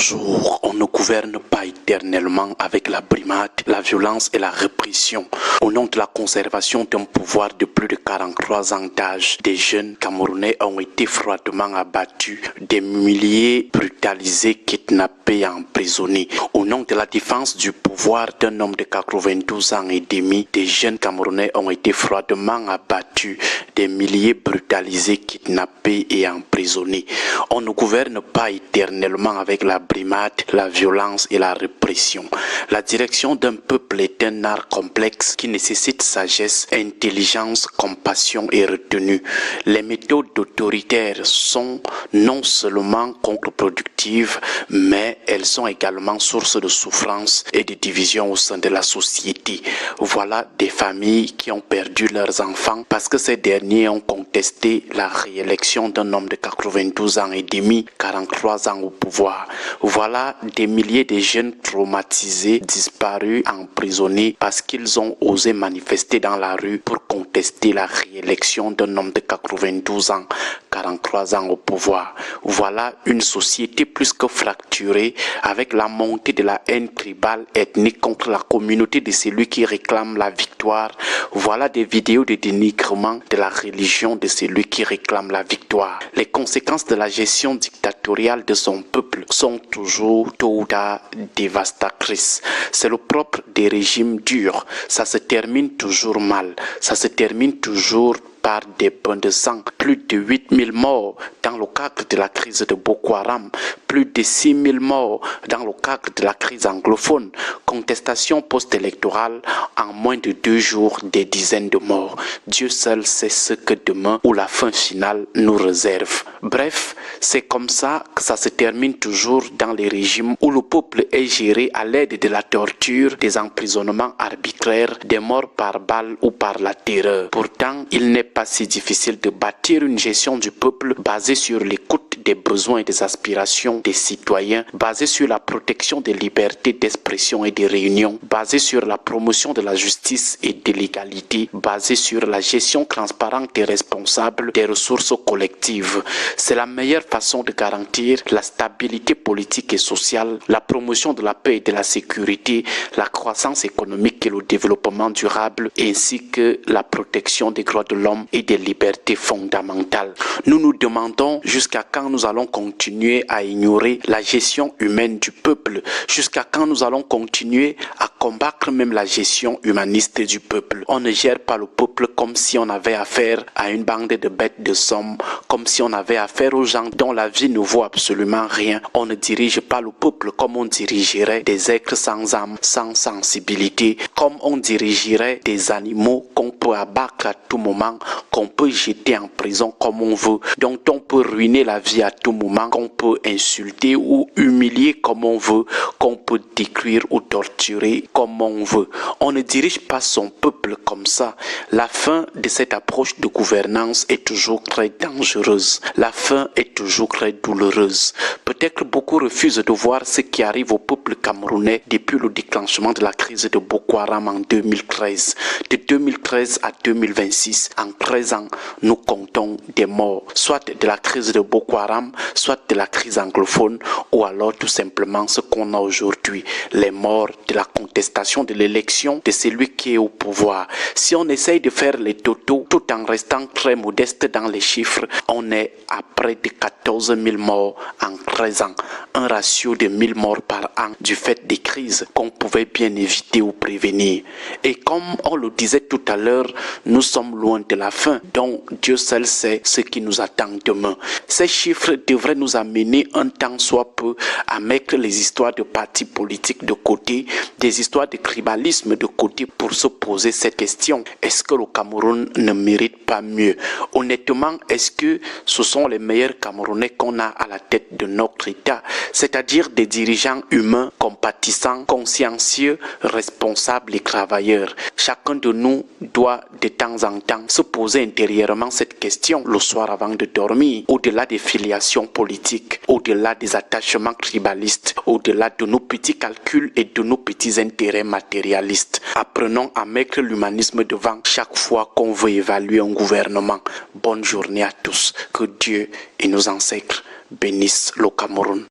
toujours, on ne gouverne pas éternellement avec la brimade, la violence et la répression. Au nom de la conservation d'un pouvoir de plus de 43 ans d'âge, des jeunes Camerounais ont été froidement abattus, des milliers brutalisés, kidnappés et emprisonnés. Au nom de la défense du pouvoir d'un homme de 92 ans et demi, des jeunes Camerounais ont été froidement abattus, des milliers brutalisés, kidnappés et emprisonnés. On ne gouverne pas éternellement avec la brimade, la violence et la répression. La direction d'un peuple est un art complexe qui nécessite sagesse, intelligence, compassion et retenue. Les méthodes autoritaires sont non seulement contre-productives, mais elles sont également source de souffrance et de division au sein de la société. Voilà des familles qui ont perdu leurs enfants parce que ces derniers ont contesté la réélection d'un homme de 92 ans et demi, 43 ans au pouvoir. Voilà des milliers de jeunes traumatisés, disparus, emprisonnés parce qu'ils ont osé manifester dans la rue pour contester la réélection d'un homme de 92 ans, 43 ans au pouvoir. Voilà une société plus que fracturée avec la montée de la haine tribale ethnique contre la communauté de celui qui réclame la victoire. Voilà des vidéos de dénigrement de la religion de celui qui réclame la victoire. Les conséquences de la gestion dictatoriale de son peuple sont toujours tôt ou tard dévastatrices. C'est le propre des régimes durs. Ça se termine toujours mal. Ça se termine toujours par des bains de sang. Plus de 8000 morts dans le cadre de la crise de Boko Haram, plus de 6000 morts dans le cadre de la crise anglophone, contestation post-électorale en moins de 2 jours, des dizaines de morts. Dieu seul sait ce que demain ou la fin finale nous réserve. Bref, c'est comme ça que ça se termine toujours dans les régimes où le peuple est géré à l'aide de la torture, des emprisonnements arbitraires, des morts par balle ou par la terreur. Pourtant, il n'est pas si difficile de bâtir une gestion du peuple basée sur l'écoute des besoins et des aspirations des citoyens, basée sur la protection des libertés d'expression et de réunion, basée sur la promotion de la justice et de l'égalité, basée sur la gestion transparente et responsable des ressources collectives. C'est la meilleure façon de garantir la stabilité politique et sociale, la promotion de la paix et de la sécurité, la croissance économique et le développement durable, ainsi que la protection des droits de l'homme et des libertés fondamentales. Nous nous demandons jusqu'à quand nous allons continuer à ignorer la gestion humaine du peuple, jusqu'à quand nous allons continuer à combattre même la gestion humaniste du peuple. On ne gère pas le peuple comme si on avait affaire à une bande de bêtes de somme, comme si on avait affaire aux gens dont la vie ne vaut absolument rien. On ne dirige pas le peuple comme on dirigerait des êtres sans âme, sans sensibilité, comme on dirigerait des animaux qu'on peut abattre à tout moment, qu'on peut jeter en prison comme on veut, dont on peut ruiner la vie à tout moment, qu'on peut insulter ou humilier comme on veut, qu'on peut détruire ou torturer comme on veut. On ne dirige pas son peuple comme ça. La fin de cette approche de gouvernance est toujours très dangereuse. La fin est toujours très douloureuse. Peut-être beaucoup refusent de voir ce qui arrive au peuple camerounais depuis le déclenchement de la crise de Boko Haram en 2013. De 2013 à 2026, en 13 ans, nous comptons des morts, soit de la crise de Boko Haram, soit de la crise anglophone, ou alors tout simplement ce qu'on a aujourd'hui, les morts de la contestation de l'élection de celui qui est au pouvoir. Si on essaye de faire les totaux, tout en restant très modeste dans les chiffres, on est à près de 14 000 morts en 13 ans, un ratio de 1000 morts par an du fait des crises qu'on pouvait bien éviter ou prévenir. Et comme on le disait tout à l'heure, nous sommes loin de la fin, donc Dieu seul sait ce qui nous attend demain. Ces chiffres devraient nous amener un tant soit peu à mettre les histoires de partis politiques de côté, des histoires de tribalisme de côté pour se poser cette question. Est-ce que le Cameroun ne mérite pas mieux? Honnêtement, est-ce que ce sont les meilleurs Camerounais qu'on a à la tête de notre État? C'est-à-dire des dirigeants humains, compatissants, consciencieux, responsables et travailleurs. Chacun de nous doit de temps en temps se poser intérieurement cette question le soir avant de dormir, au-delà des filiations politiques, au-delà des attachements tribalistes, au-delà de nos petits calculs et de nos petits intérêts matérialistes. Apprenons à mettre l'humanisme devant chaque fois qu'on veut évaluer un gouvernement. Bonne journée à tous. Que Dieu et nos ancêtres bénissent le Cameroun.